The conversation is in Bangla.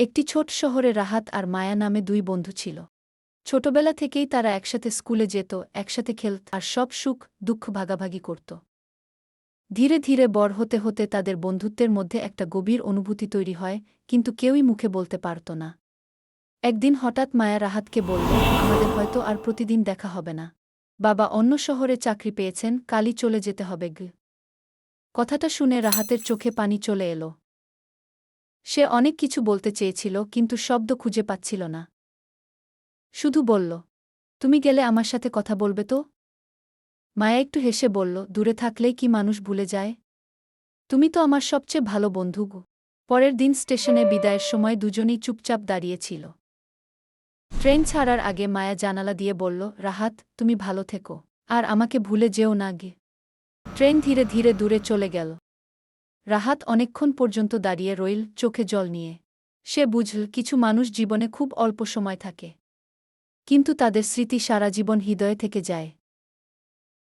একটি ছোট শহরে রাহাত আর মায়া নামে দুই বন্ধু ছিল। ছোটবেলা থেকেই তারা একসাথে স্কুলে যেত, একসাথে খেলত আর সব সুখ দুঃখ ভাগাভাগি করত। ধীরে ধীরে বড় হতে হতে তাদের বন্ধুত্বের মধ্যে একটা গভীর অনুভূতি তৈরি হয়, কিন্তু কেউই মুখে বলতে পারত না। একদিন হঠাৎ মায়া রাহাতকে বলল, আমাদের হয়তো আর প্রতিদিন দেখা হবে না। বাবা অন্য শহরে চাকরি পেয়েছেন, কালই চলে যেতে হবে গ। কথাটা শুনে রাহাতের চোখে পানি চলে এলো। সে অনেক কিছু বলতে চেয়েছিল, কিন্তু শব্দ খুঁজে পাচ্ছিল না। শুধু বলল, তুমি গেলে আমার সাথে কথা বলবে তো? মায়া একটু হেসে বলল, দূরে থাকলেই কি মানুষ ভুলে যায়? তুমি তো আমার সবচেয়ে ভালো বন্ধু গো। পরের দিন স্টেশনে বিদায়ের সময় দুজনেই চুপচাপ দাঁড়িয়েছিল। ট্রেন ছাড়ার আগে মায়া জানালা দিয়ে বলল, রাহাত, তুমি ভালো থেকো। আর আমাকে ভুলে যেও না গে। ট্রেন ধীরে ধীরে দূরে চলে গেল। রাহাত অনেকক্ষণ পর্যন্ত দাঁড়িয়ে রইল, চোখে জল নিয়ে। সে বুঝল, কিছু মানুষ জীবনে খুব অল্প সময় থাকে, কিন্তু তাদের স্মৃতি সারা জীবন হৃদয়ে থেকে যায়।